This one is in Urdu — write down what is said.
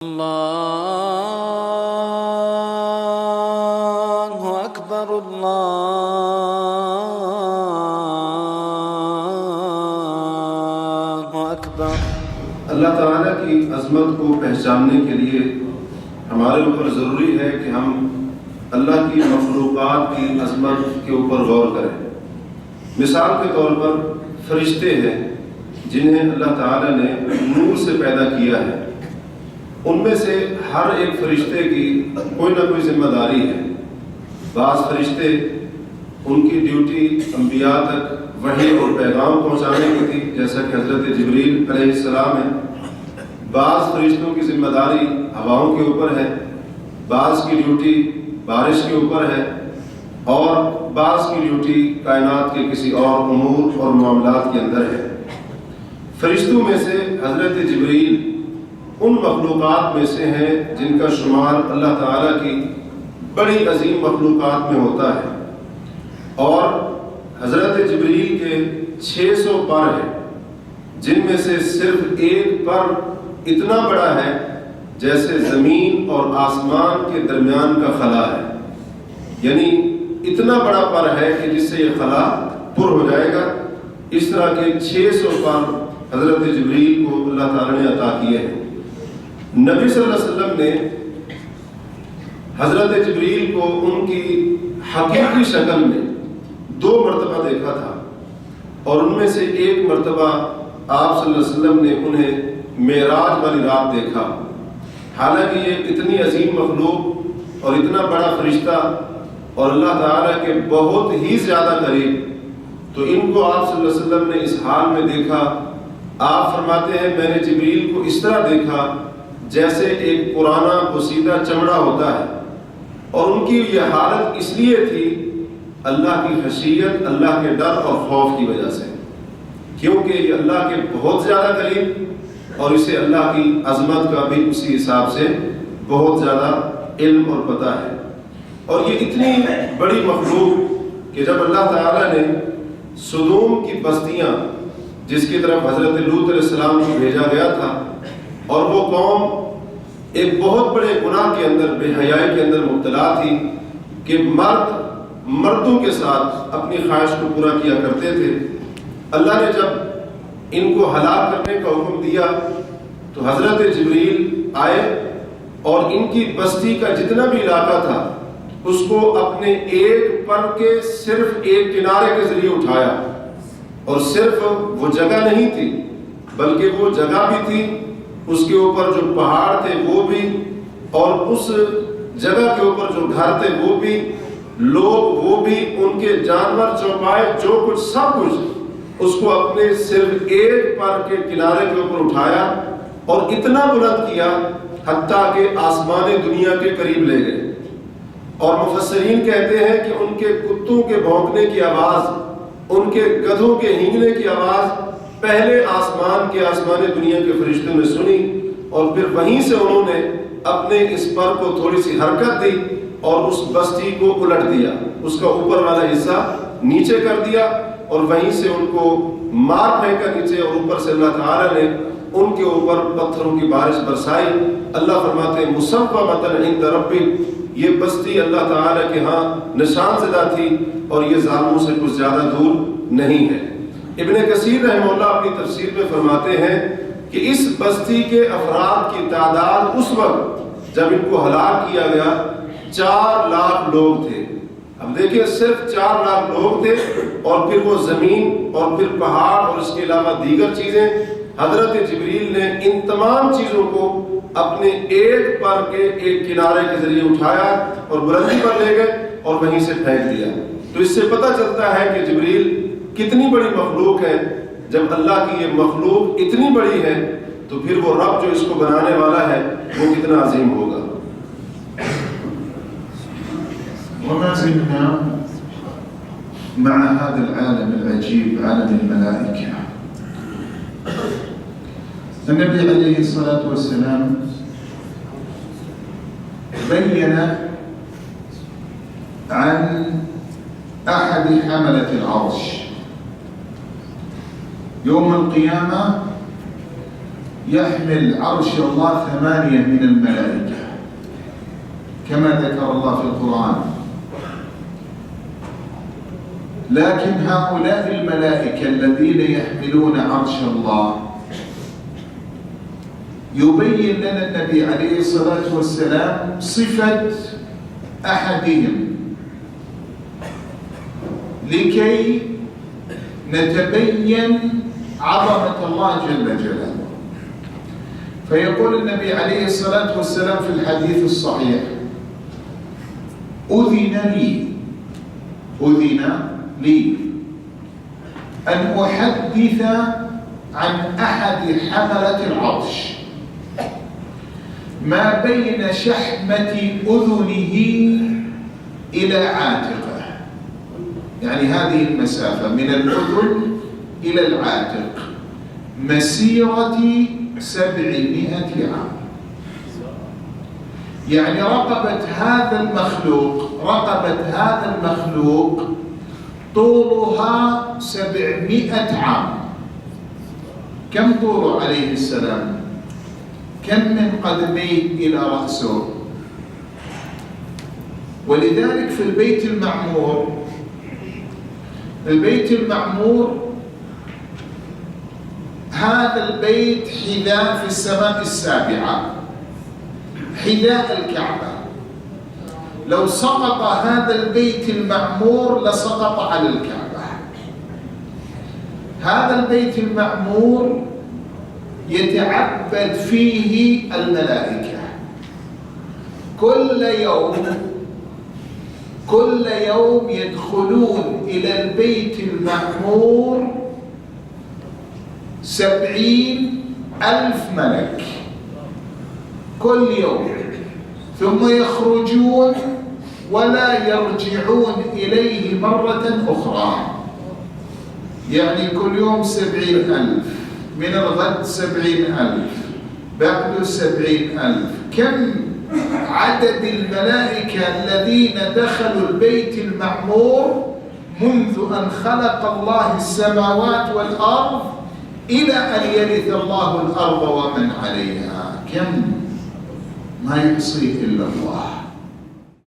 اللہ اکبر اللہ اکبر۔ اللہ تعالیٰ کی عظمت کو پہچاننے کے لیے ہمارے اوپر ضروری ہے کہ ہم اللہ کی مخلوقات کی عظمت کے اوپر غور کریں۔ مثال کے طور پر فرشتے ہیں جنہیں اللہ تعالیٰ نے نور سے پیدا کیا ہے۔ ان میں سے ہر ایک فرشتے کی کوئی نہ کوئی ذمہ داری ہے۔ بعض فرشتے ان کی ڈیوٹی انبیاء تک وحی اور پیغام پہنچانے کی تھی، جیسا کہ حضرت جبریل علیہ السلام ہے۔ بعض فرشتوں کی ذمہ داری ہواؤں کے اوپر ہے، بعض کی ڈیوٹی بارش کے اوپر ہے، اور بعض کی ڈیوٹی کائنات کے کسی اور امور اور معاملات کے اندر ہے۔ فرشتوں میں سے حضرت جبریل ان مخلوقات میں سے ہیں جن کا شمار اللہ تعالیٰ کی بڑی عظیم مخلوقات میں ہوتا ہے، اور حضرت جبریل کے 600 پر ہیں، جن میں سے صرف ایک پر اتنا بڑا ہے جیسے زمین اور آسمان کے درمیان کا خلا ہے، یعنی اتنا بڑا پر ہے کہ جس سے یہ خلا پر ہو جائے گا۔ اس طرح کے 600 پر حضرت جبریل کو اللہ تعالیٰ نے عطا کیے ہیں۔ نبی صلی اللہ علیہ وسلم نے حضرت جبریل کو ان کی حقیقی شکل میں 2 مرتبہ دیکھا تھا، اور ان میں سے ایک مرتبہ آپ صلی اللہ علیہ وسلم نے انہیں معراج والی رات دیکھا۔ حالانکہ یہ اتنی عظیم مخلوق اور اتنا بڑا فرشتہ اور اللہ تعالیٰ کے بہت ہی زیادہ قریب، تو ان کو آپ صلی اللہ علیہ وسلم نے اس حال میں دیکھا۔ آپ فرماتے ہیں میں نے جبریل کو اس طرح دیکھا جیسے ایک پرانا بوسیدہ چمڑا ہوتا ہے، اور ان کی یہ حالت اس لیے تھی اللہ کی خشیت، اللہ کے ڈر اور خوف کی وجہ سے، کیونکہ یہ اللہ کے بہت زیادہ قریب، اور اسے اللہ کی عظمت کا بھی اسی حساب سے بہت زیادہ علم اور پتہ ہے۔ اور یہ اتنی بڑی مخلوق کہ جب اللہ تعالیٰ نے سدوم کی بستیاں، جس کی طرف حضرت لوط علیہ السلام کو بھیجا گیا تھا، اور وہ قوم ایک بہت بڑے گناہ کے اندر، بے حیائی کے اندر مبتلا تھی کہ مردوں کے ساتھ اپنی خواہش کو پورا کیا کرتے تھے، اللہ نے جب ان کو ہلاک کرنے کا حکم دیا تو حضرت جبریل آئے اور ان کی بستی کا جتنا بھی علاقہ تھا اس کو اپنے ایک پر کے صرف ایک کنارے کے ذریعے اٹھایا، اور صرف وہ جگہ نہیں تھی بلکہ وہ جگہ بھی تھی، اس کے اوپر جو پہاڑ تھے وہ بھی، اور اس جگہ کے اوپر جو گھر تھے وہ بھی، لوگ وہ بھی، ان کے جانور چوپائے جو کچھ سب کچھ، اس کو اپنے صرف ایک پر کے کنارے کے اوپر اٹھایا اور اتنا بلند کیا حتیٰ کہ آسمان دنیا کے قریب لے گئے۔ اور مفسرین کہتے ہیں کہ ان کے کتوں کے بھونکنے کی آواز، ان کے گدھوں کے ہینگنے کی آواز پہلے آسمان دنیا کے فرشتوں نے سنی، اور پھر وہیں سے انہوں نے اپنے اس پر کو تھوڑی سی حرکت دی اور اس بستی کو الٹ دیا، اس کا اوپر والا حصہ نیچے کر دیا، اور وہیں سے ان کو مار پھینکا نیچے، اور اوپر سے اللہ تعالیٰ نے ان کے اوپر پتھروں کی بارش برسائی۔ اللہ فرماتے ہیں مصومۃ عند ربک، یہ بستی اللہ تعالیٰ کے ہاں نشان زدہ تھی، اور یہ ظالموں سے کچھ زیادہ دور نہیں ہے۔ ابن کثیر رحمہ اللہ اپنی تفسیر میں فرماتے ہیں کہ اس بستی کے افراد کی تعداد اس وقت جب ان کو ہلاک کیا گیا 4 لاکھ لوگ تھے۔ اب دیکھیں صرف 4 لاکھ لوگ تھے، اور پھر وہ زمین اور پھر پہاڑ اور اس کے علاوہ دیگر چیزیں۔ حضرت جبریل نے ان تمام چیزوں کو اپنے ایک پر کے ایک کنارے کے ذریعے اٹھایا اور بلندی پر لے گئے اور وہیں سے پھینک دیا۔ تو اس سے پتہ چلتا ہے کہ جبریل کتنی بڑی مخلوق ہے۔ جب اللہ کی یہ مخلوق اتنی بڑی ہے تو پھر وہ رب جو اس کو بنانے والا ہے وہ کتنا عظیم ہوگا۔ وما زلنا مع هذا العالم العجيب، عالم الملائكة. النبي عليه الصلاة والسلام بين عن أحد حملة العرش يوم القيامة يحمل عرش الله 8 من الملائكة كما ذكر الله في القرآن. لكن هؤلاء الملائكة الذين يحملون عرش الله يبين لنا النبي عليه الصلاة والسلام صفة أحدهم لكي نتبين عظمة الله جل جلاله. فيقول النبي عليه الصلاة والسلام في الحديث الصحيح: أذن لي أن أحدث عن أحد حملة العرش ما بين شحمة أذنه إلى عاتقه، يعني هذه المسافة من الأذن إلى العاتق مسيرة 700 عام. يعني رقبة هذا المخلوق طولها 700 عام. كم طوله عليه السلام؟ كم من قدميه إلى رأسه؟ ولذلك في البيت المعمور هذا البيت حذاء في السماء السابعة، حذاء الكعبة. لو سقط هذا البيت المعمور لسقط على الكعبة. هذا البيت المعمور يتعبد فيه الملائكة كل يوم يدخلون إلى البيت المعمور 70,000 ملك كل يوم، ثم يخرجون ولا يرجعون إليه مرة أخرى. يعني كل يوم 70,000، من الغد 70,000، بعده 70,000. كم عدد الملائكة الذين دخلوا البيت المعمور منذ أن خلق الله السماوات والأرض إلى أن يرث الله الأرض ومن عليها؟ كم؟ ما يحصيه إلا الله.